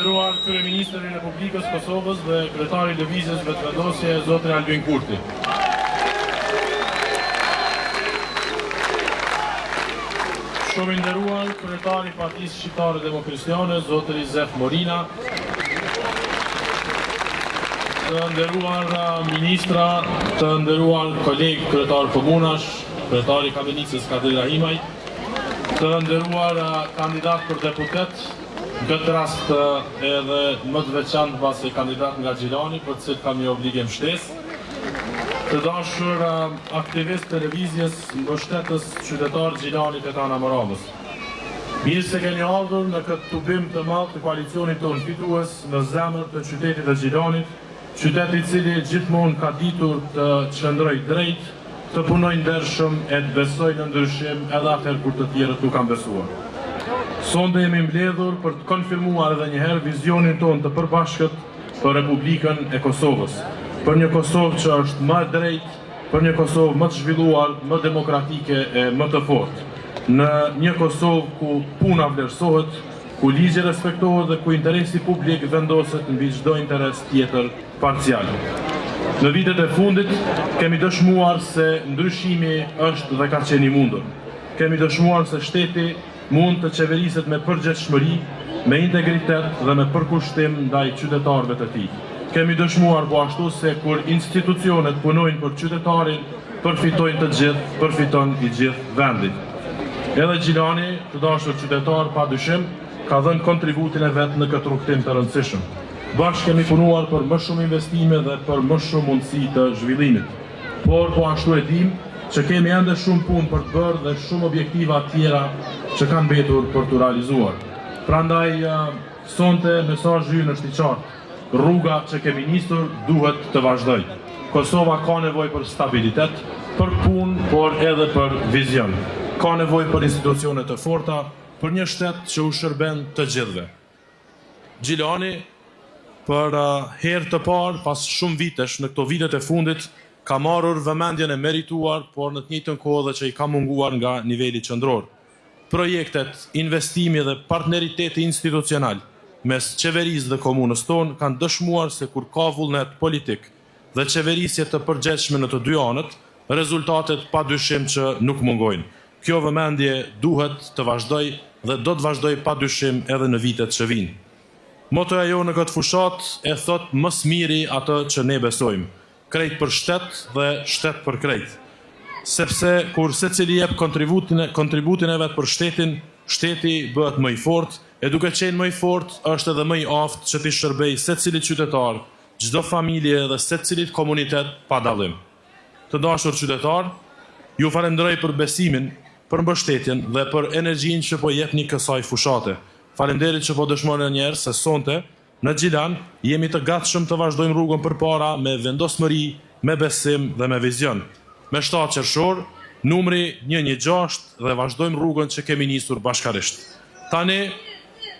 nderuar Kryeministri i Republikës Kosovës dhe Kryetari i Lëvizjes Vetëvendosje, zoti Albin Kurti. Shumë i nderuar Kryetari i Partisë Shqiptare Demokristjane, zoti Zef Morina. Të nderuar ministra, të nderuar kolegë kryetar komunash, kryetari i Kamenicës Kadir Rahimaj, të nderuar kandidat për deputet, në këtë rast edhe më të veçantë pasi kandidat nga Gjilani, për të cilët kam një obligim shtesë, të dashur aktivist televizjes mbështetës qytetar Gjilani Petana Moravës. Mirë se keni ardhur në këtë tubim të madh të koalicionit tonë fitues në zemër të qytetit të Gjilanit, qyteti i cili gjithmonë ka ditur të qëndrojë drejt, të punojë ndershëm e të besojë në ndryshim edhe atëherë kur të tjerët nuk kanë besuar. Sonde jemi mbledhur për të konfirmuar edhe një herë vizionin tonë të përbashkët për Republikën e Kosovës, për një Kosovë që është më e drejtë, për një Kosovë më të zhvilluar, më demokratike e më të fortë, në një Kosovë ku puna vlerësohet, ku ligji respektohet dhe ku interesi publik vendoset mbi çdo interes tjetër parcial. Në vitet e fundit kemi dëshmuar se ndryshimi është dhe ka qenë i mundur. Kemi dëshmuar se shteti mund të qeveriset me përgjegjshmëri, me integritet dhe me përkushtim ndaj qytetarëve të tij. Kemi dëshmuar po ashtu se kur institucionet punojnë për qytetarin, përfitojnë të gjithë, përfiton i gjithë vendi. Edhe Gjilani, të dashur qytetar, padyshim, ka dhënë kontributin e vet në këtë rrugtim të rëndësishëm. Bashkë kemi punuar për më shumë investime dhe për më shumë mundësi të zhvillimit. Por po ashtu e dim që kemi ende shumë punë për të bërë dhe shumë objektiva tjera që kanë mbetur për të realizuar. Prandaj sonte mesazhi ynë është i qartë. Rruga që kemi nisur duhet të vazhdojë. Kosova ka nevojë për stabilitet, për punë, por edhe për vizion. Ka nevojë për institucione të forta, për një shtet që u shërben të gjithëve. Gjilani për herë të parë pas shumë vitesh në këto vitet e fundit ka marrur vëmendjen e merituar, por në të njëjtën kohë dhe që i ka munguar nga niveli qendror. Projektet, investimi dhe partneriteti institucional mes qeverisë dhe komunës tonë kanë dëshmuar se kur ka vullnet politik dhe qeverisje të përgjithshme në të dy anët, rezultatet padyshim që nuk mungojnë. Kjo vëmendje duhet të vazhdojë dhe do të vazhdojë padyshim edhe në vitet që vijnë. Motoja jo në këtë fushat e thot më smiri atë që ne besojmë. Krejt për shtet dhe shtet për krejt. Sepse kur secili jep kontributin e vet për shtetin, shteti bëhet më i fortë, e duke qenë më i fortë është edhe më i aftë që t'i shërbej secili qytetar, çdo familje dhe secilit komunitet pa dallim. Të dashur qytetar, ju falenderoj për besimin, për mbështetjen dhe për energjinë që po jepni kësaj fushate. Falenderit që po dëshmoni njerë se sonte në Gjilan jemi të gatshëm të vazhdojmë rrugën përpara me vendosmëri, me besim dhe me vizion. Me 7 qershor, numri 116 dhe vazhdojmë rrugën që kemi nisur bashkarisht. Tani,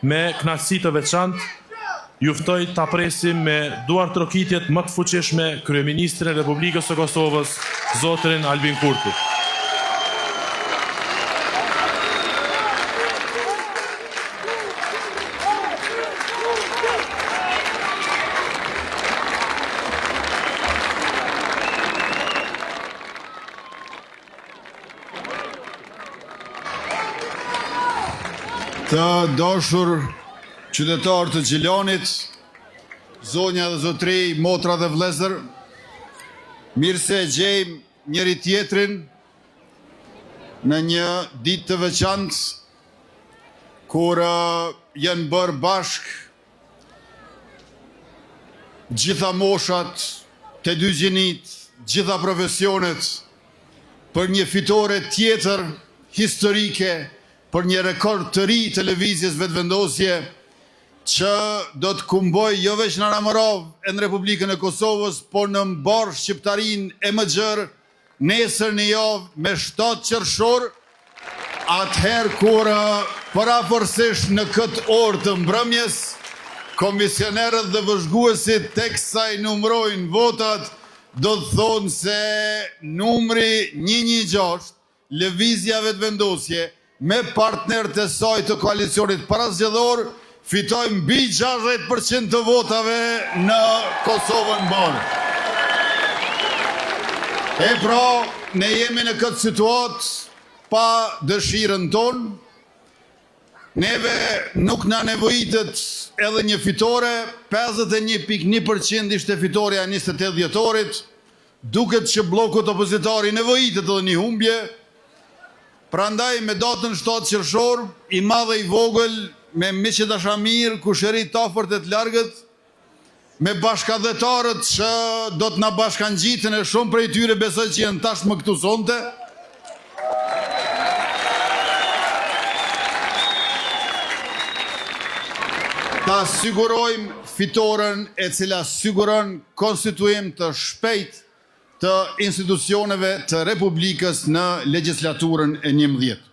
me kënaqësi të veçantë, ju ftoj ta presim me duar trokitjet më të fuqishme Kryeministrin e Republikës së Kosovës, zotin Albin Kurti. Të dashur qytetarë të Gjilanit, zonja dhe zotëri, motra dhe vëllezër, mirë se gjejmë njëri tjetrin në një ditë të veçantë kur janë bërë bashk gjitha moshat, të dy gjinit, gjitha profesionet për një fitore tjetër historike, për një rekord të ri televizjes Vetëvendosje që do të kumboj jo veç në Moravë e në Republikën e Kosovës, por në mbar shqiptarin e më gjërë nesër një javë me 7 qershor, atëherë kur paraforësisht në këtë orë të mbrëmjes, komisionerët dhe vëzhguesit teksa i numrojnë votat, do të thonë se numri 116, lëvizja Vetëvendosje, me partnerët e saj të koalicionit parazgjedhor, fitojmë mbi 60% të votave në Kosovën bërë. E pra, ne jemi në këtë situatë pa dëshirën tonë, neve nuk na nevojitet edhe një fitore, 51.1% ishte fitoria 28 dhjetorit, duket që blokut opozitari nevojitet edhe një humbje, prandaj me datën 7 qershor, i madhe i vogël, me miqe dashamir, kushërit të afërt e të largët, me bashkadhetarët që do të na bashkangjitën e shumë prej tyre besoj që janë tashmë këtu sonte, ta sigurojmë fitoren e cila siguron konstituim të shpejt të institucioneve të Republikës në legislaturën e 11.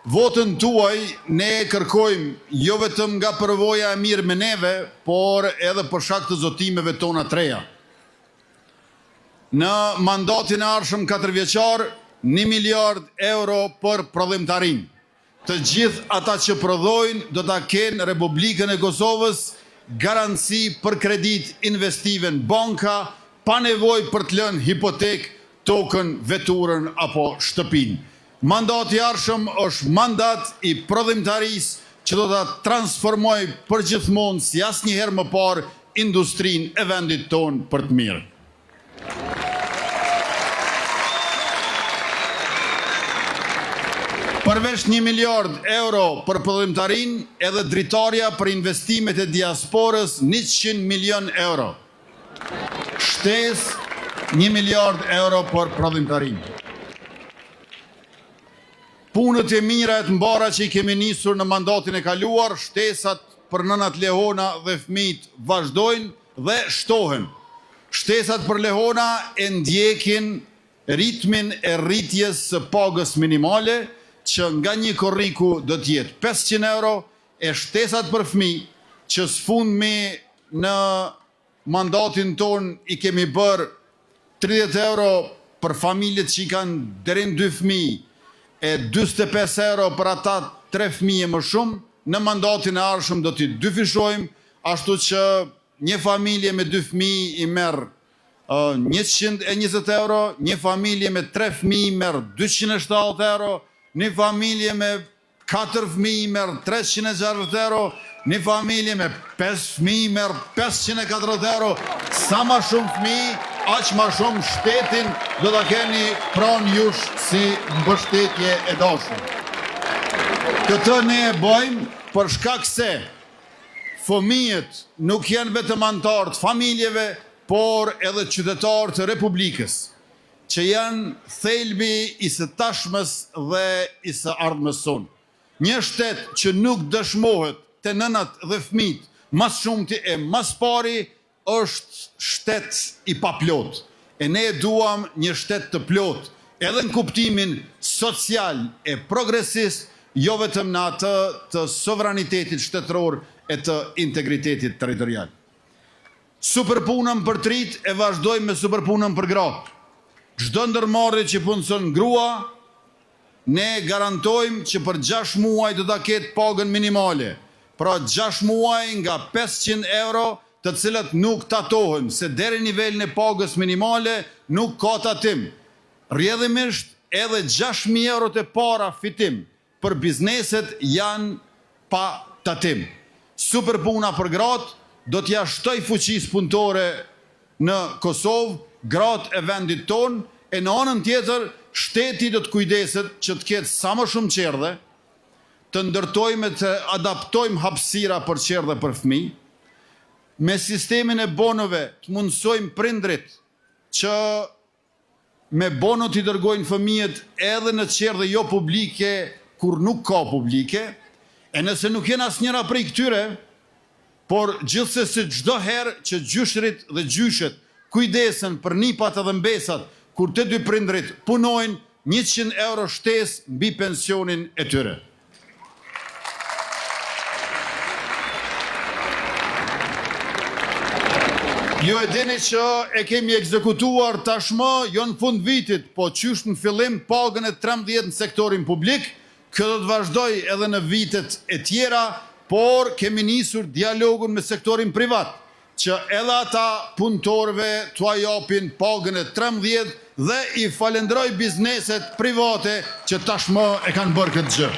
Votën tuaj ne kërkojmë jo vetëm nga përvoja e mirë me neve, por edhe për shkak të zotimeve tona treja. Në mandatin e ardhshëm 4 vjeçar, 1 miliard euro për prodhimtarinë. Të gjithë ata që prodhojnë do ta kenë Republikën e Kosovës garanci për kredit investive në banka, pa nevojë për të lënë hipotek, tokën, veturën apo shtëpinë. Mandati i ardhshëm është mandat i prodhimtarisë që do ta transformojë përgjithmonë si asnjëherë më parë industrinë e vendit tonë për të mirë. Përveç 1 miliard euro për prodhimtarin, edhe dritarja për investimet e diasporës 100 milion euro. Shtesë 1 miliard euro për prodhimtarin. Punët e mira e të mbara që i kemi nisur në mandatin e kaluar, shtesat për nënat Lehona dhe fëmijët vazhdojnë dhe shtohen. Shtesat për Lehona e ndjekin ritmin e rritjes së pagës minimale, që nga një korriku do t'jetë 500 euro, e shtesat për fëmijë, që s'fundmi në mandatin ton i kemi bërë 30 euro për familjet që i kanë deri në 2 fëmijë, e 45 euro për ata 3 fëmijë më shumë, në mandatin e ardhshëm do t'i dyfishojmë, ashtu që një familje me 2 fëmijë i merr 120 euro, një familje me 3 fëmijë i merr 270 euro, një familje me 4 fëmijë merr 360 euro, një familje me 5 fëmijë merr 540 euro. Sa ma shumë fëmijë, aq ma shumë shtetin do ta keni pranë jush si mbështetje e dashur. Këtë ne e bëjmë për shkak se fëmijët nuk janë vetëm anëtar të familjeve, por edhe qytetarë të Republikës, që janë thelbi i së tashmës dhe i së ardhmës sonë. Një shtet që nuk dëshmohet të nënat dhe fëmijët, mas shumti e mas pari, është shtet i paplot. E ne duam një shtet të plot, edhe në kuptimin social e progresist, jo vetëm në atë të sovranitetit shtetëror e të integritetit territorial. Superpunën për trit e vazhdojmë me superpunën për gratë. Çdo ndërmarrje që punëson grua, ne garantojmë që për 6 muaj do ta ketë pagën minimale. Pra 6 muaj nga 500 euro, të cilat nuk tatohen, se deri nivelin e pagës minimale nuk ka tatim. Rrjedhimisht edhe 6.000 euro të para fitim për bizneset janë pa tatim. Superpuna për gratë do t'ja shtoj fuqisë punëtore në Kosovë, gratë e vendit tonë, e në anën tjetër, shteti do të kujdeset që të ketë sa më shumë qerdhe, të ndërtojmë e të adaptojmë hapësira për qerdhe për fëmijë, me sistemin e bonove të mundësojmë prindrit që me bono t'i dërgojnë fëmijët edhe në qerdhe jo publike, kur nuk ka publike, e nëse nuk jenë asnjëra prej këtyre, por gjithsesi çdo herë që gjyshrit dhe gjyshet kujdesen për nipat edhe mbesat, kur të dy prindrit punojnë, 100 euro shtesë mbi pensionin e tyre. Ju e dini që e kemi ekzekutuar tashmë, jo në fund vitit, po qysh në fillim pagën e 13 në sektorin publik, kjo do të vazhdoj edhe në vitet e tjera, por kemi nisur dialogun me sektorin privat, që edhe ata punëtorëve t'ua japin pagën e 13 dhe i falenderoj bizneset private që tashmë e kanë bërë këtë gjë.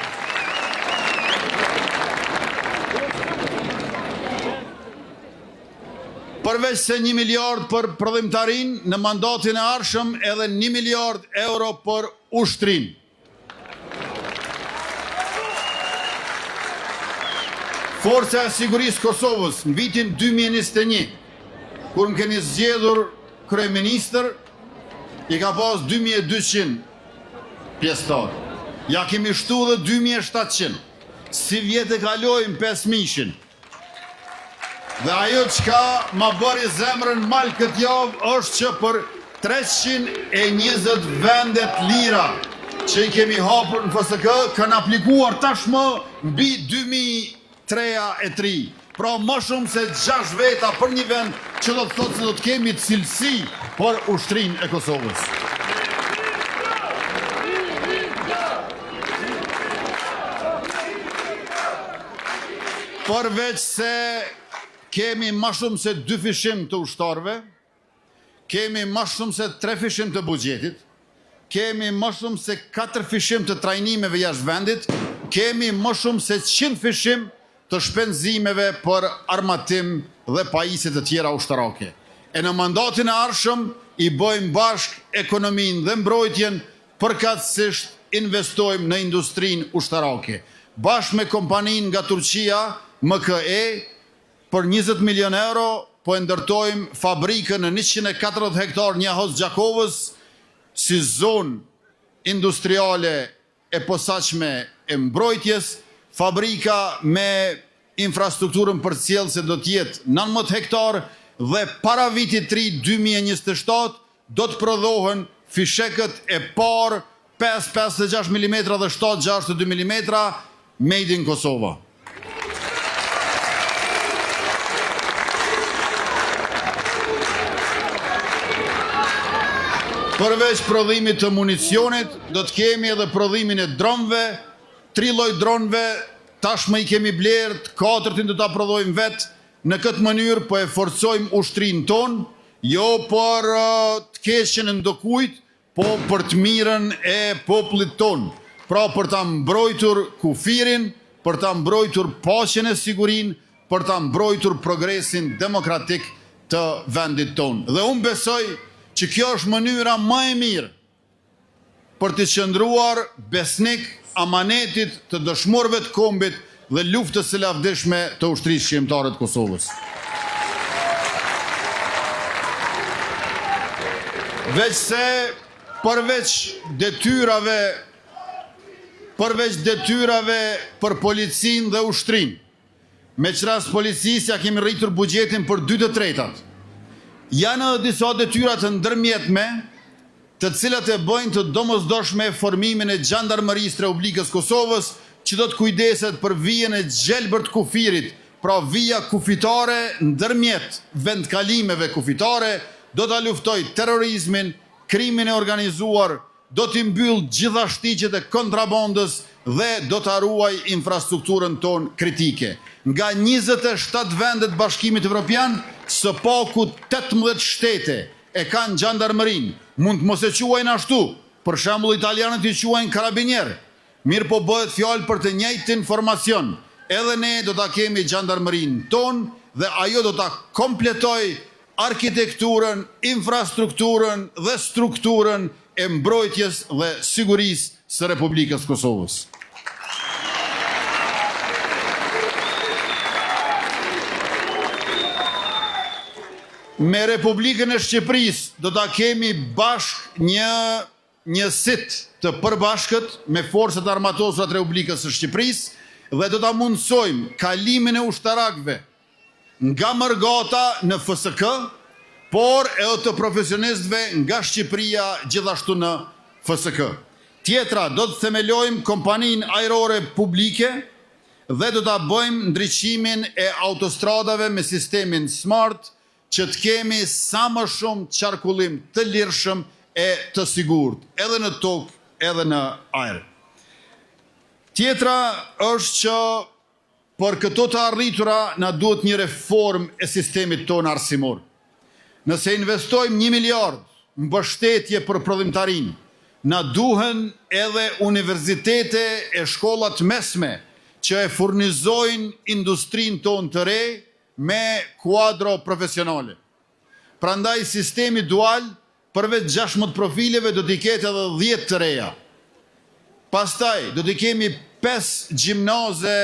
Përveç se 1 miliard për prodhimtarin, në mandatin e ardhshëm edhe 1 miliard euro për ushtrin. Forca e Sigurisë Kosovës në vitin 2021, kur më keni zgjedhur kryeministër, i ka pas 2200 pjesëtar. Ja kemi shtu dhe 2700. Si vjetë e kalojmë 5000. Dhe ajo çka ma bëri zemrën mal këtë javë është që për 320 vendet lira që i kemi hapur në FSK kanë aplikuar tashmë mbi 2003. Pra më shumë se 6 veta për një vend që do të thotë se do të kemi cilësi për ushtrinë e Kosovës. Përveç se kemi ma shumë se 2 fishim të ushtarve, kemi ma shumë se 3 fishim të buxhetit, kemi ma shumë se 4 fishim të trajnimeve jashtë vendit, kemi ma shumë se 100 fishim të shpenzimeve për armatim dhe pajisjet të tjera ushtarake. E në mandatin e ardhshëm i bëjmë bashk ekonominë dhe mbrojtjen, përkatësisht investojmë në industrinë ushtarake. Bashkë me kompaninë nga Turqia, MKE, për 20 milion euro, po e ndërtojmë fabrikën në 140 hektar Njahoz Gjakovës, si zonë industriale e posaçme e mbrojtjes, fabrika me infrastrukturën përcjellëse do t'jetë 19 hektar dhe para vitit 3 2027 do të prodhohen fishekët e parë 5.56 mm dhe 7.62 mm made in Kosova. Përveç prodhimit të municionit, do të kemi edhe prodhimin e dronëve, 3 lloj dronëve, tashmë i kemi blerë, 4 do ta prodhojmë vetë. Në këtë mënyrë po e forcojmë ushtrinë tonë, jo për të keqen e ndokujt, po për të mirën e popullit tonë. Pra për ta mbrojtur kufirin, për ta mbrojtur paqen e sigurinë, për ta mbrojtur progresin demokratik të vendit tonë. Dhe unë besoj që kjo është mënyra më e mirë për të qëndruar besnik amanetit të dëshmorëve të kombit dhe luftës së lavdishme të ushtrisë shqiptare të Kosovës. Veç se përveç detyrave për policinë dhe ushtrinë, me çrast policisë ja kemi rritur buxhetin për 2/3. Janë edhe disa detyra të ndërmjetme, të cilat e bëjnë të domosdoshme formimin e Gjandarmerisë të Republikës Kosovës, që do të kujdeset për vijën e gjelbërt kufirit, pra vija kufitare ndërmjet vendkalimeve kufitare, do të luftoj terrorizmin, krimin e organizuar, do të mbyll gjitha shtiqet e kontrabandës dhe do të ruaj infrastrukturën tonë kritike. Nga 27 vendet Bashkimit Evropian, së paku 18 shtete e kanë gjandarmerinë. Mund të mos e quajnë ashtu, për shembull italianët i quajnë karabinier. Mirë po bëhet fjalë për të njëjtin informacion. Edhe ne do ta kemi gjandarmerinë tonë dhe ajo do ta kompletoj arkitekturën, infrastrukturën dhe strukturën e mbrojtjes dhe sigurisë së Republikës Kosovës. Me Republikën e Shqipërisë do ta kemi bashk një sit të përbashkët me forcat armatosura të Republikës së Shqipërisë dhe do ta mundsojmë kalimin e ushtarakëve nga Mërgata në FSK, por edhe të profesionistëve nga Shqipëria gjithashtu në FSK. Tjetra, do të themelojmë kompaninë ajrore publike dhe do ta bëjmë ndriçimin e autostradave me sistemin smart, që të kemi sa më shumë qarkullim të lirshëm e të sigurt, edhe në tokë, edhe në ajër. Tjetra është që por këto të arritura na duhet një reform e sistemit tonë arsimor. Nëse investojmë 1 miliard në mbështetje për prodhimtarin, na duhen edhe universitete e shkollat mesme që e furnizojnë industrin tonë të re me kuadro profesionale. Prandaj sistemi dual përveç 16 profileve do t'i ketë edhe 10 të reja. Pastaj do t'i kemi 5 gjimnaze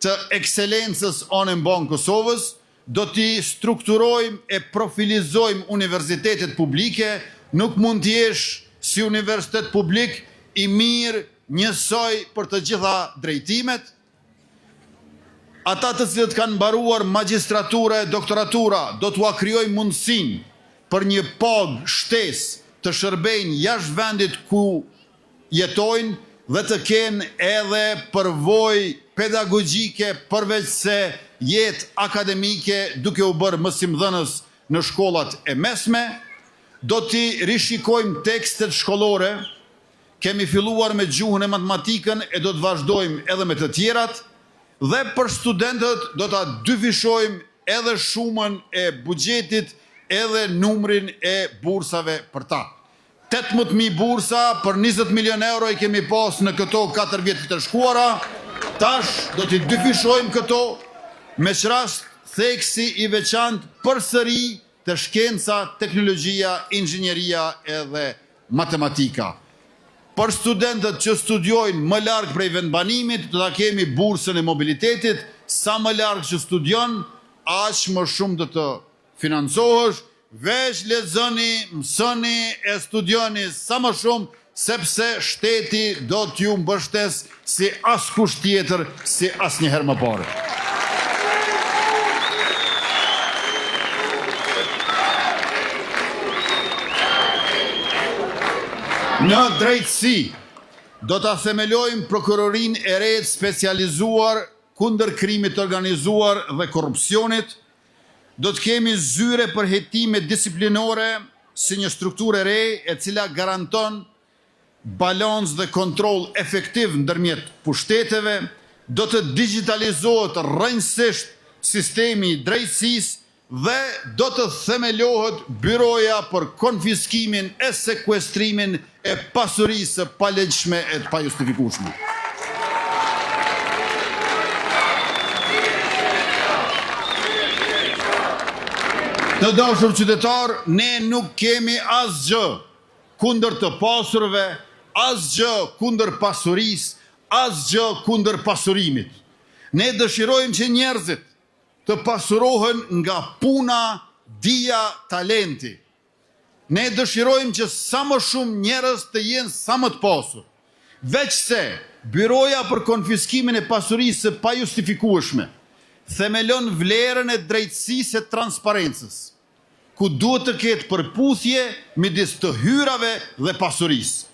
të ekselencës anë mban Kosovës, do t'i strukturojmë e profilizojmë universitetet publike, nuk mund t'jesh si universitet publik i mirë njësoj për të gjitha drejtimet. Ata të cilët kanë mbaruar magjistratura e doktoratura do t'ua krijojmë mundësinë për një pagë shtesë të shërbejnë jashtë vendit ku jetojnë dhe të kenë edhe përvojë pedagogjike përveç se jetë akademike duke u bërë mësimdhënës në shkollat e mesme. Do t'i rishikojmë tekstet shkollore, kemi filluar me gjuhën e matematikën e do të vazhdojmë edhe me të tjerat, dhe për studentët do t'a dyfishojmë edhe shumën e buxhetit edhe numrin e bursave për ta. 18.000 bursa për 20 milion euro i kemi pas në këto 4 vjetit të shkuara, tash do t'i dyfishojmë këto me qrast theksi i veçantë përsëri të shkenca, teknologjia, inxhinieria edhe matematika. Për studentët që studiojnë më larg prej vendbanimit, do ta kemi bursën e mobilitetit, sa më larg që studion, aq më shumë do të financohesh, veç lexoni, mësoni e studioni sa më shumë, sepse shteti do t'ju mbështes si askush tjetër, si asnjëherë më parë. Në drejtësi, do të themelojmë prokurorin e re specializuar kundër krimit organizuar dhe korrupsionit, do të kemi zyre për hetime disiplinore si një strukturë e re e cila garanton balans dhe kontroll efektiv ndërmjet pushteteve, do të digitalizohet rrënjësisht sistemi i drejtësisë dhe do të themelohet byroja për konfiskimin e sekuestrimin e pasurisë së palegjshme e të pajustifikueshme. Të dashur qytetar, ne nuk kemi asgjë kundër të pasurve, asgjë kundër pasurisë, asgjë kundër pasurimit. Ne dëshirojmë që njerëzit të pasurohen nga puna, dija, talenti. Ne dëshirojmë që sa më shumë njerëz të jenë sa më të pasur. Veç se byroja për konfiskimin e pasurisë së pajustifikueshme themelon vlerën e drejtësisë e transparencës, ku duhet të ketë përputhje midis të hyrave dhe pasurisë.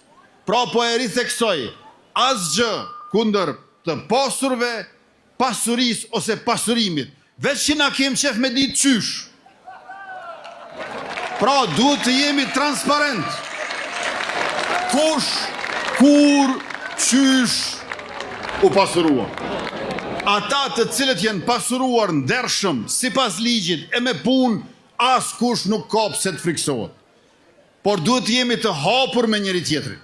Pra po e ritheksoj, asgjë kundër të pasurve, pasurisë ose pasurimit, veç që na kemë qef me ditë qysh. Pra duhet të jemi transparent. Kush, kur, qysh u pasurua. Ata të cilët jenë pasuruar ndershëm sipas ligjit e me punë, as kush nuk ka pse të friksohet. Por duhet të jemi të hapur me njëri tjetrin.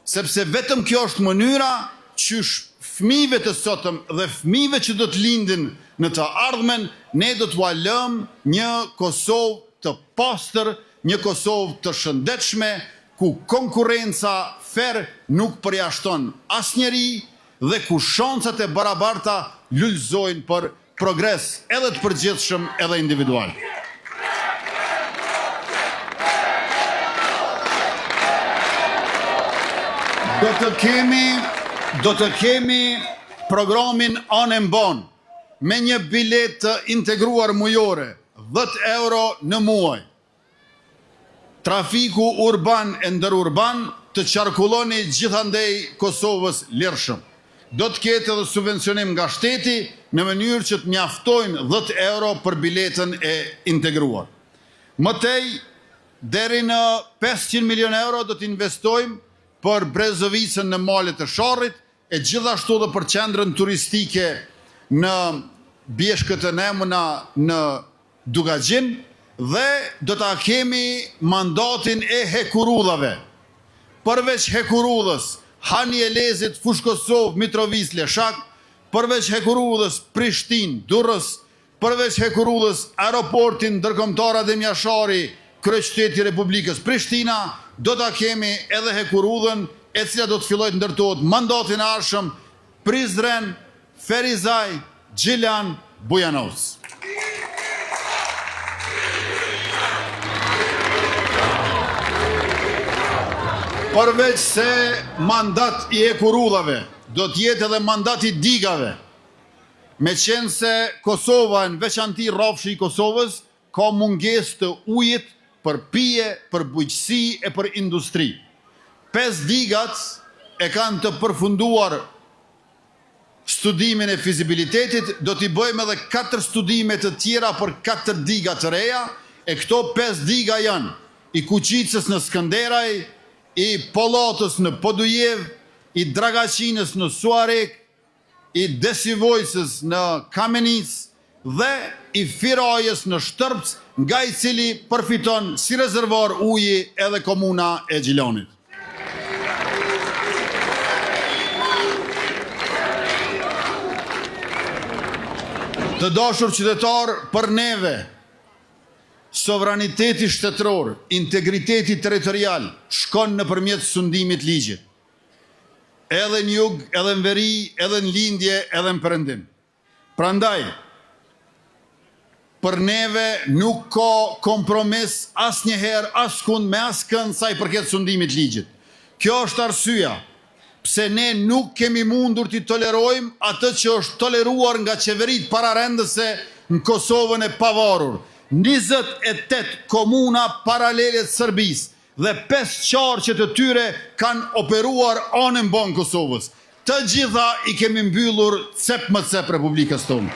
Sepse vetëm kjo është mënyra qysh fëmijëve të sotëm dhe fëmijëve që do të lindin në të ardhmen, ne do t'u lëm një Kosovë të pastër, një Kosovë të shëndetshme, ku konkurenca fer nuk përjashton asnjëri dhe ku shancat e barabarta lulëzojnë për progres edhe të përgjithshëm edhe individual. Do të kemi programin Anë Mban me një bilet të integruar mujore, 10 euro në muaj. Trafiku urban e ndërurban të qarkulloni gjithandej Kosovës lirshëm. Do të ketë edhe subvencionim nga shteti në mënyrë që të mjaftojnë 10 euro për biletën e integruar. Mëtej, deri në 500 milion euro do të investojmë për Brezovicën në malet e Sharrit, e gjithashtu dhe për qendrën turistike në Bjeshkët e Nemuna në Dugagjin dhe do ta kemi mandatin e Hekurullave. Përveç Hekurullës, Hani Elezit, Fush Kosovë, Mitrovic, Leshak, përveç Hekurullës, Prishtinë, Durrës, përveç Hekurullës, aeroportin ndërkombëtar Adem Jashari, kryeqyteti i Republikës Prishtina, do ta kemi edhe Hekurullën, e cila do të fillojë të ndërtohet mandatin e ardhshëm Prizren, Ferizaj, Gjilan, Bujanovc. Përveç se mandat i Hekurullave, do t'jetë edhe mandat i digave, me qenë se Kosova, në veçanti rrafshi i Kosovës, ka mungesë të ujit për pije, për bujqësi e për industri. 5 digat e kanë të përfunduar studimin e fizibilitetit, do t'i bëjmë edhe 4 studime të tjera për 4 diga të reja, e këto 5 diga janë i Kuqicës në Skënderaj, i Pollatës në Podujev, i Dragaçinës në Suarek, i Desivojsës në Kamenic dhe i Firajës në Shtërpc, nga i cili përfiton si rezervuar uji edhe komuna e Gjilanit. Të dashur qytetar, për neve, sovraniteti shtetëror, integriteti territorial shkon nëpërmjet sundimit ligjit. Edhe në jug, edhe në veri, edhe në lindje, edhe në perëndim. Prandaj, për neve nuk ka kompromis asnjëherë, askund me askënd sa i përket sundimit ligjit. Kjo është arsyeja pse ne nuk kemi mundur t'i tolerojmë atë që është toleruar nga qeverit pararendëse në Kosovën e pavarur. 28 komuna paralele të Serbisë dhe 5 qarqe të tyre kanë operuar anën banë Kosovës. Të gjitha i kemi mbyllur cep më cep Republikës tonë.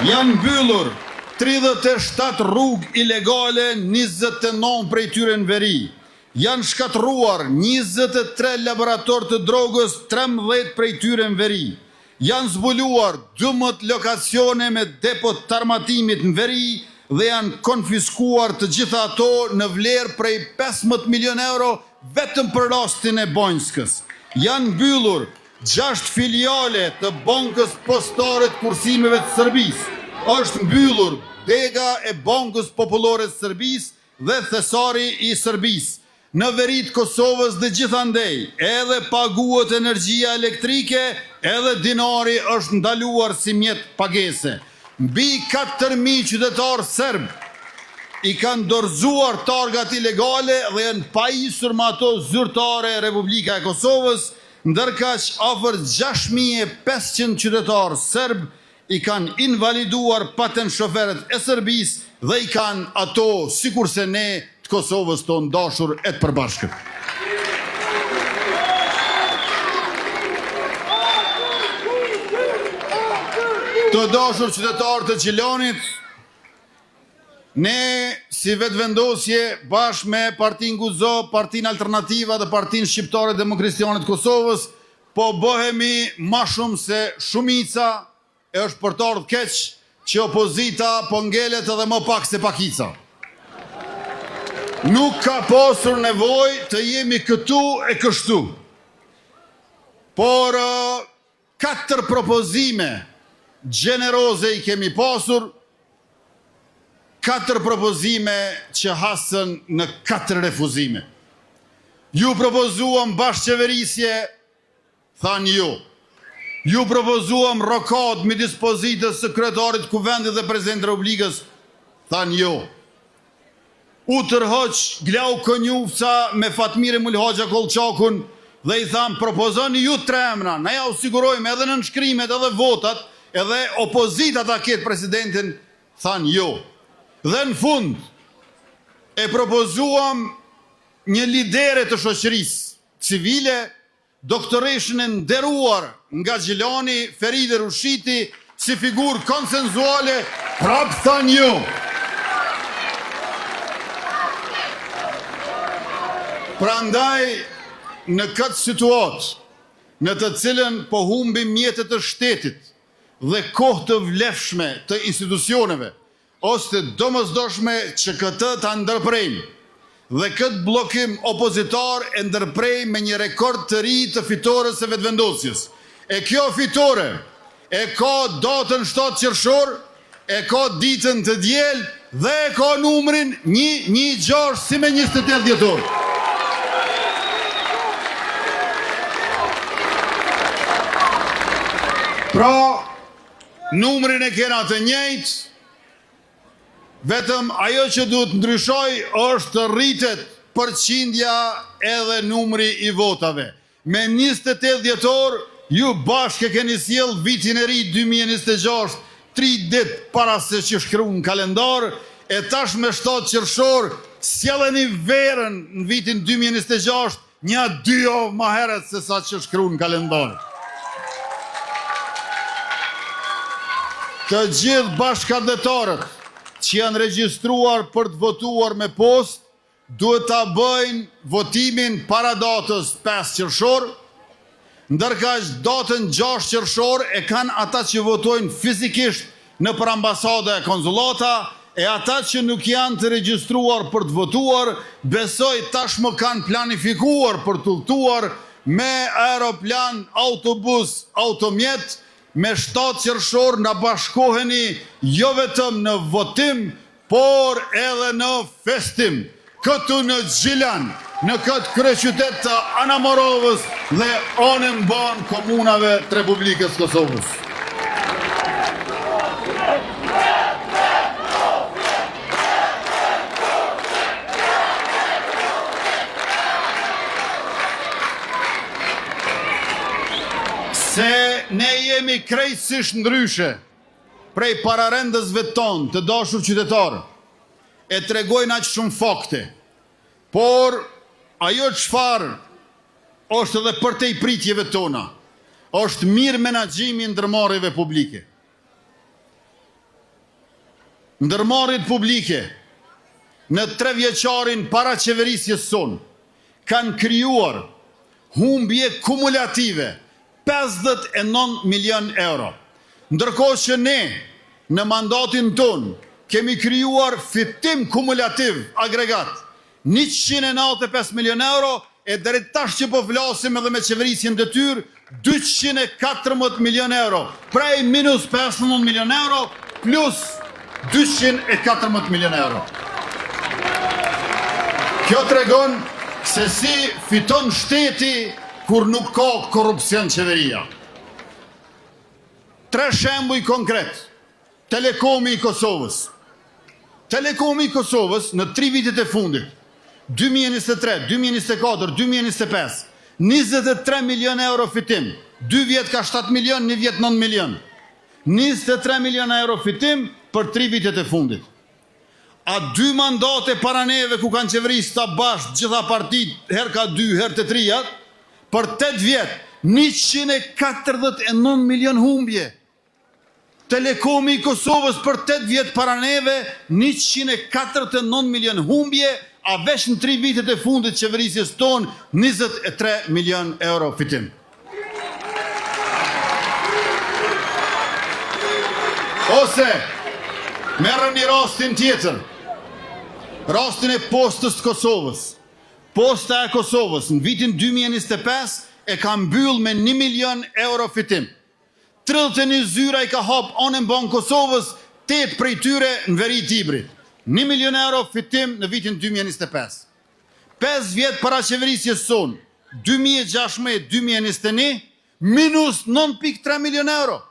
Janë mbyllur 37 rrugë ilegale, 29 prej tyre në veri. Janë shkatruar 23 laborator të drogës, 13 prej tyre në veri. Janë zbuluar 12 lokacione me depot të armatimit në veri dhe janë konfiskuar të gjitha ato në vlerë prej 15 milion euro vetëm për rastin e Banjskës. Janë mbyllur 6 filiale të Bankës Postare të Kursimeve të Serbisë. Është mbyllur Dega e Bankës Popullore të Serbisë dhe Thesari i Serbisë. Në verit Kosovës dhe gjithandej, edhe paguhet energjia elektrike, edhe dinari është ndaluar si mjet pagese. Mbi 4.000 qytetarë serb i kanë dorëzuar targat ilegale dhe janë pajisur me ato zyrtare Republika e Kosovës, ndërkaq afër 6.500 qytetarë serb i kanë invaliduar patent shoferët e Serbisë dhe i kanë ato sikurse ne të Kosovës tonë dashur e të përbashkët. Të dashur qytetarë të Gjilanit, ne si vetëvendosje bashkë me Partinë Guzo, Partinë Alternativa dhe Partinë Shqiptare Demokristiane të Kosovës, po bëhemi ma shumë se shumica e është për të ardhur keq që opozita po ngelet edhe më pak se pakica. Nuk ka pasur nevojë të jemi këtu e kështu. Por 4 propozime gjeneroze i kemi pasur, 4 propozime që hasën në 4 refuzime. Ju propozuam bashkëqeverisje, thanë jo. Ju propozuam rokat me dispozitës së kryetarit kuvendit dhe presidenti Republikës, thanë jo. U tërhoq Glau Konjufca me Fatmire Mulhoxha Kolçakun dhe i thamë propozoni ju 3 emra, na ja u sigurojmë edhe në nënshkrimet edhe votat, edhe opozita ta ketë presidentin, thanë jo. Dhe në fund e propozuam një lidere të shoqërisë civile, doktoreshën e nderuar nga Gjilani, Feride Rushiti, si figurë konsenzuale, prapë thanë jo. Prandaj, në këtë situatë, në të cilën po humbim mjetet të shtetit dhe kohë të vlefshme të institucioneve, ose të domosdoshme që këtë të ndërprejnë, dhe këtë blokim opozitar e ndërprej me një rekord të ri të fitores e vetëvendosjes. E kjo fitore e ka datën 7 qershor, e ka ditën të diel dhe e ka numrin 116 si me 28 dhjetor. Pra, numrin e kena të njëjtë, vetëm ajo që duhet ndryshoj është rritet përqindja edhe numri i votave. Me 28 dhjetor, ju bashkë e keni sjell vitin e ri 2026, 3 ditë para se që shkru në kalendar, e tash me 7 qershor, sjelleni verën në vitin 2026, një 2 javë më herët se sa që shkru në kalendar. Të gjithë bashkëdhetarët që janë regjistruar për të votuar me post, duhet ta bëjnë votimin para datës 5 qershor, ndërka që datën 6 qershor e kanë ata që votojnë fizikisht në për ambasada e konzulata, e ata që nuk janë të regjistruar për të votuar, besoj tashmë kanë planifikuar për të udhëtuar me aeroplan, autobus, automjet. Me 7 qershor në bashkoheni jo vetëm në votim, por edhe në festim. Këtu në Gjilan, në këtë kryeqytet të Anamorovës dhe anën banë komunave të Republikës Kosovës. Se ne jemi krejtësisht ndryshe prej pararendësve tonë të dashur qytetarë, e tregojnë aq shumë fakte, por ajo çfarë është edhe për te i pritjeve tona, është mirë menaxhimi i ndërmarrjeve publike. Ndërmarrjet publike në 3 vjeçarin para qeverisjes sonë kanë krijuar humbje kumulative 59 milion euro. Ndërkohë që ne në mandatin tonë kemi krijuar fitim kumulativ agregat 195 milion euro, e deri tash që po flasim edhe me qeverisjen detyrë 214 milion euro. Prej minus 59 milion euro plus 214 milion euro. Kjo tregon se si fiton shteti kur nuk ka korrupsion qeveria. 3 shembuj konkret. Telekomi i Kosovës. Telekomi i Kosovës në 3 vitet e fundit, 2023, 2024, 2025, 23 milion euro fitim. 2 vjet ka 7 milion, 1 vjet 9 milion. 23 milion euro fitim për 3 vitet e fundit. A 2 mandate para neve ku kanë qeverisë ta bashkë gjitha partit, her ka 2, her të 3, për 8 vjet, 149 milion humbje. Telekomi i Kosovës për 8 vjet para neve, 149 milion humbje, a vesh në 3 vitet e fundit qeverisjes tonë, 23 milion euro fitim. Ose, merrem një rastin tjetër, rastin e postës të Kosovës. Posta e Kosovës në vitin 2025 e ka mbyll me 1 milion euro fitim. 31 zyra i ka hap anën banë Kosovës, 8 prej tyre në veri Tibrit. 1 milion euro fitim në vitin 2025. 5 vjet para qeverisjes sonë, 2016-2021, minus 9.3 milion euro.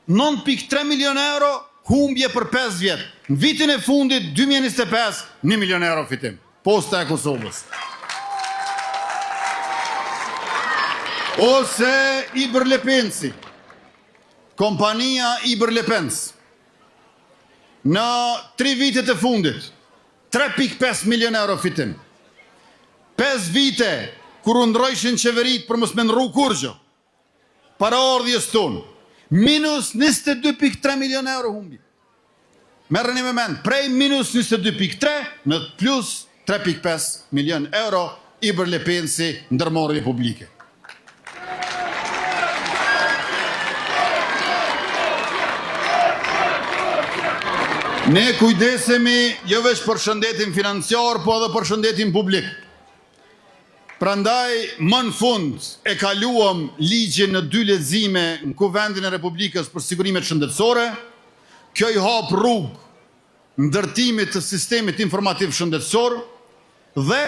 9.3 milion euro humbje për 5 vjet. Në vitin e fundit 2025, 1 milion euro fitim. Posta e Kosovës. Ose Iber Lepensi, kompania Iber Lepens, në 3 vitet e fundit, 3.5 milion euro fitim. 5 vite, kur u ndrojshin qeverit për mos me ndrru kurgjë, para ardhjes tonë, minus 22.3 milion euro humbi. Merreni me mend, prej minus 22.3 në plus 3.5 milion euro Iber Lepensi ndërmarrje publike. Ne kujdesemi jo veç për shëndetin financiar, po edhe për shëndetin publik. Prandaj, më në fund e kaluam ligjin në 2 lexime në Kuvendin e Republikës për sigurimet shëndetësore. Kjo i hap rrugë ndërtimit të sistemit informativ shëndetësor dhe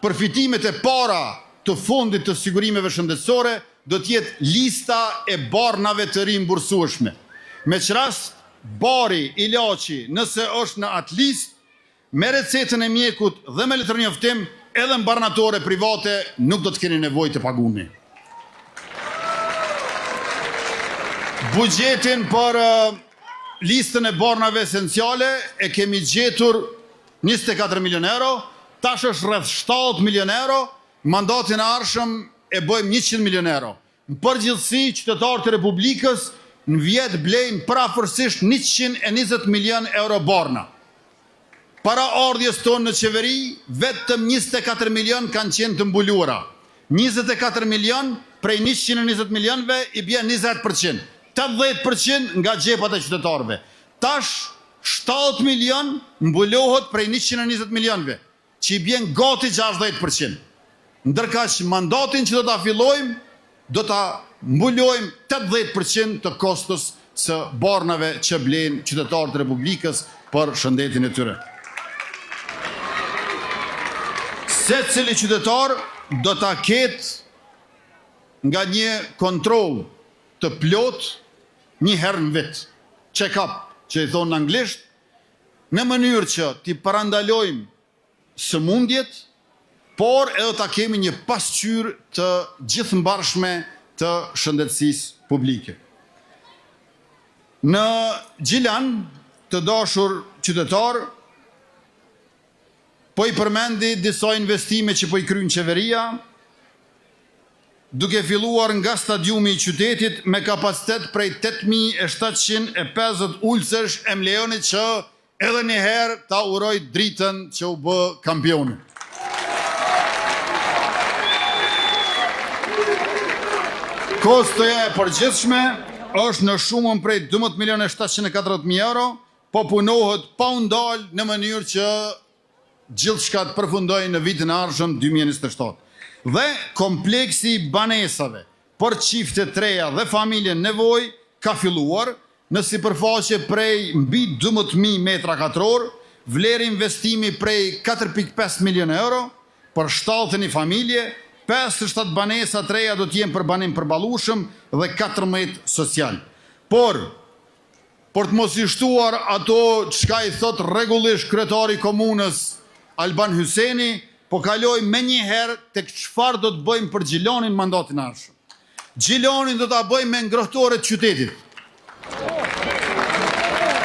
përfitimet e para të fundit të sigurimeve shëndetësore do t'jetë lista e barnave të rimbursueshme. Me që rast, bari, ilaçi, nëse është në atë listë, me recetën e mjekut dhe me letër njoftim, edhe në barnatore private nuk do të keni nevojë të paguni. Buxhetin për listën e barnave esenciale e kemi gjetur 24 milion euro, tash është rreth 7 milion euro, mandatin e ardhshëm e bëjmë 100 milion euro. Në përgjithësi, qytetarët e Republikës në vjet blejnë parafërsisht 120 milion euro barna. Para ardhjes tonë në qeveri, vetëm 24 milion kanë qenë të mbuluara. 24 milion prej 120 milionve i bjen 20%. 80% nga gjepat e qytetarëve. Tash 7 milion mbulohet prej 120 milionve, që i bjen gati 60%. Ndërka që mandatin që do ta fillojmë, do ta mbulojmë 80% të kostos së barnave që blen qytetarët e Republikës për shëndetin e tyre. Secili qytetar do ta ketë nga një kontroll të plot një herë në vit, check-up, që i thonë në anglisht, në mënyrë që t'i parandalojmë sëmundjet, por edhe ta kemi një pasqyrë të gjithëmbarshme të shëndetësisë publike. Në Gjilan, të dashur qytetar, po i përmendi disa investime që po i kryen qeveria, duke filluar nga stadiumi i qytetit me kapacitet prej 8750 ulësesh e më lejoni që edhe një herë ta uroj dritën që u bë kampioni. Kostoja e përgjithshme është në shumën prej 12.740.000 euro, po punohet pa u ndalë në mënyrë që gjithçka të përfundojë në vitin e ardhshëm 2027. Dhe kompleksi i banesave për çifte të reja dhe familje nevojë ka filluar në sipërfaqe prej mbi 12.000 metra katror, vlerë investimi prej 4.5 milion euro për 71 familje, 57 banesa të reja do t'jenë për banim përballueshëm dhe 14 social. Por të mos i shtuar ato çka i thot rregullisht kryetari i komunës Alban Hyseni, po kaloj me një herë tek çfarë do të bëjmë për Gjilanin mandatin e ardhshëm. Gjilanin do ta bëjmë me ngrohtore të qytetit.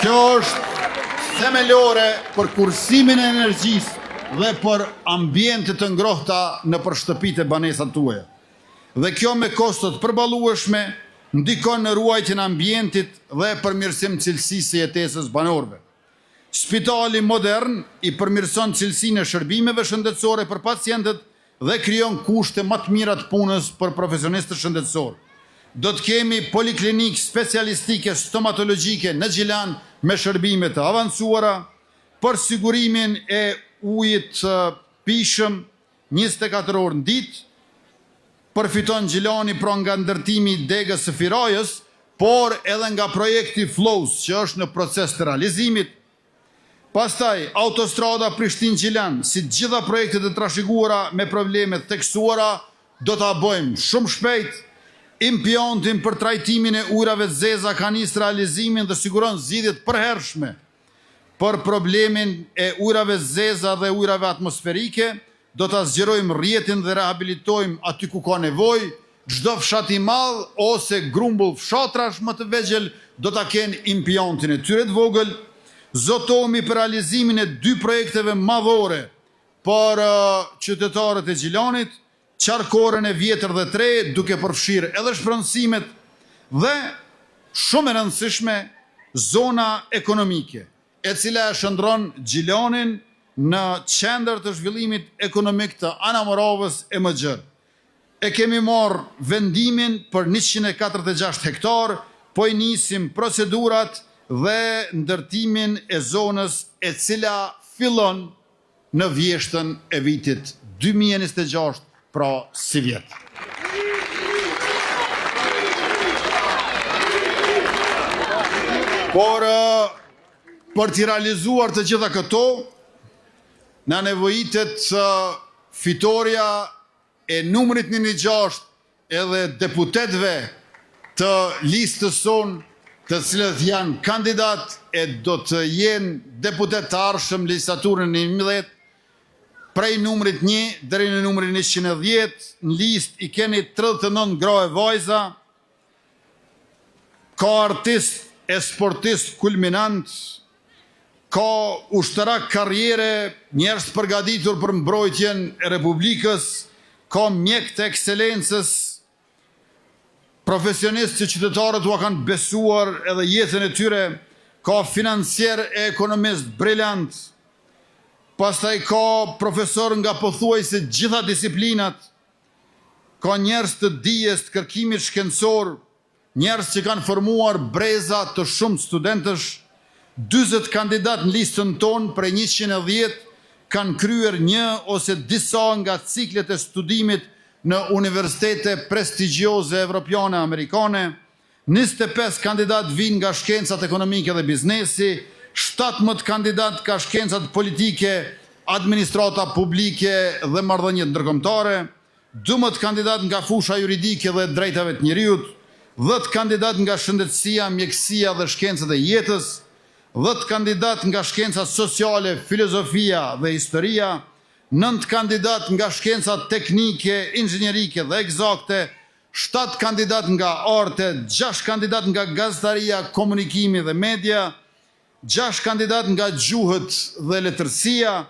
Kjo është themelore për kursimin e energjisë dhe për ambiente të ngrohta në për shtëpitë e banesat tuaja. Dhe kjo me kosto të përballueshme ndikon në ruajtjen e ambientit dhe përmirësim cilësisë së jetesës banorëve. Spitali modern i përmirëson cilësinë e shërbimeve shëndetësore për pacientët dhe krijon kushte më të mira të punës për profesionistët shëndetësor. Do të kemi poliklinikë specialistike stomatologjike në Gjilan me shërbime të avancuara, për sigurimin e ujit pishëm 24 orë në ditë, përfiton Gjilani pra nga ndërtimi i degës së Firajës, por edhe nga projekti Flows që është në proces të realizimit. Pastaj, autostrada Prishtinë-Gjilan, si gjitha projektet e trashëguara me probleme të teksuara, do ta bëjmë shumë shpejt. Implantin për trajtimin e ujrave të zeza ka nisë realizimin dhe siguron zgjidhje të përhershme për problemin e ujrave të zeza dhe ujrave atmosferike. Do ta zgjerojmë rrjetin dhe rehabilitojmë aty ku ka nevojë. Çdo fshat i madh ose grumbull fshatrash më të vegjël do ta kenë implantin e tyre të vogël. Zotohemi për realizimin e 2 projekteve madhore për qytetarët e Gjilanit, qarkoren e vjetër dhe 3, duke përfshirë edhe shpronësimet dhe shumë e rëndësishme zona ekonomike, e cila e shndron Gjilanin në qendër të zhvillimit ekonomik të Anamoravës e Mëxhër. E kemi marrë vendimin për 146 hektar, po i nisim procedurat dhe ndërtimin e zonës e cila fillon në vjeshtën e vitit 2026, pra si vjet. Por për t'i realizuar të gjitha këto, na nevojitet fitoria e numrit 106 edhe deputetëve të listës sonë, të cilët janë kandidat e do të jenë deputet të arshëm legislaturën e 2011, prej numrit 1 deri në numrin 110, në listë i keni 39 gra e vajza, ka artist e sportist kulminant, ka ushtërak karriere, njerëz përgatitur për mbrojtjen e Republikës, ka mjek të ekselencës, profesionistë që qytetarët ua kanë besuar edhe jetën e tyre, ka financier e ekonomist briljant, pastaj ka profesor nga pothuajse gjitha disiplinat, ka njerëz të dijes të kërkimit shkencor, njerëz që kanë formuar breza të shumë studentësh, 40 kandidat në listën tonë prej 110 kanë kryer një ose disa nga ciklet e studimit në universitete prestigjioze evropiane amerikane, 25 kandidat vinë nga shkencat ekonomike dhe biznesi, 17 kandidat nga shkencat politike, administrata publike dhe marrëdhëniet ndërkombëtare, 12 kandidat nga fusha juridike dhe drejtave të njeriut, 10 kandidat nga shëndetësia, mjekësia dhe shkencët e jetës, 10 kandidat nga shkencat sociale, filozofia dhe historia, 9 kandidat nga shkencat teknike, inxhinierike dhe eksakte, 7 kandidat nga arte, 6 kandidat nga gazetaria, komunikimi dhe media, 6 kandidat nga gjuhët dhe letërsia,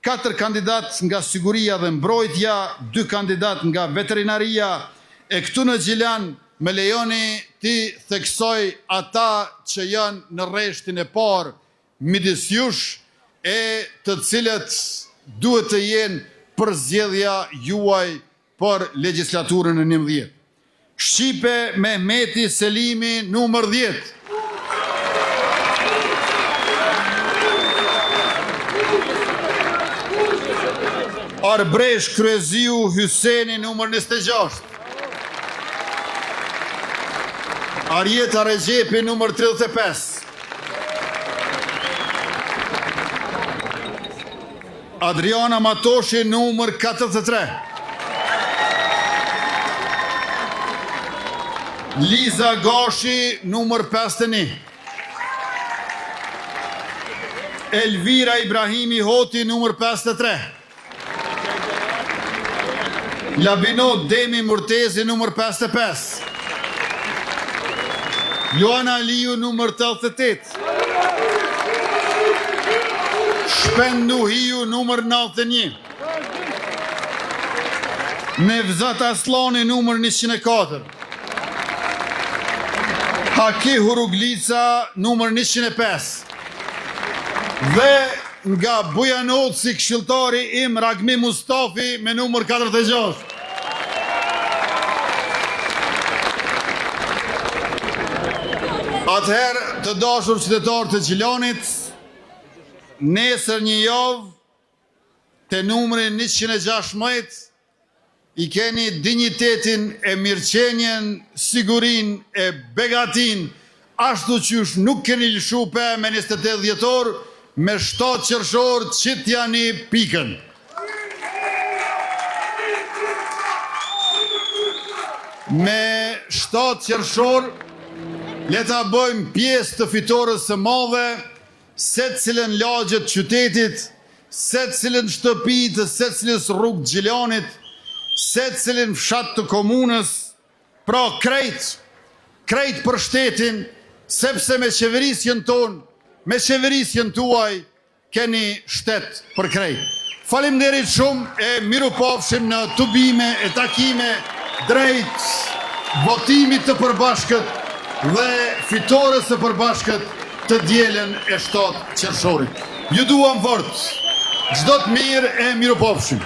4 kandidat nga siguria dhe mbrojtja, 2 kandidat nga veterinaria, e këtu në Gjilan me lejoni ti theksoj ata që janë në rreshtin e parë midis jush e të cilët duhet të jenë përzgjedhja juaj për legjislaturën e 11. Shqipe Mehmeti Selimi, numër 10. Arbresh Kryeziu Hyseni, numër 26. Arjeta Regjepi, numër 35. Adriana Matoshi, numër 43. Liza Gashi, numër 51. Elvira Ibrahimi Hoti, numër 53. Labino Demi Murtezi, numër 55. Joana Liu, numër 88. Shpendu Hiu, numër 91. Nevzat Aslani, numër 104. Haki Huruglica, numër 105. Dhe nga Bujanoci, këshilltari im Ragmi Mustafi me numër 46. Atëherë të dashur qytetarë të Gjilanit, nesër një javë të numrin 116 i keni dignitetin e mirëqenjen, sigurin e begatin, ashtu qysh nuk keni lëshu pe me 28 dhjetor, me 7 qershor qitjani pikën. Me 7 qershor leta bëjmë pjesë të fitores së madhe, se cilën lagjet qytetit, se cilën shtëpi të se cilës rrugë Gjilanit, se cilën fshat të komunës, pra krejt për shtetin, sepse me qeverisjen tonë, me qeverisjen tuaj, keni shtet për krejt. Faleminderit shumë e miru pafshim në tubime e takime drejt votimit të përbashkët dhe fitores të përbashkët të dielën e 7 qershorit. Ju duam fort, çdo të mirë e miru pafshim.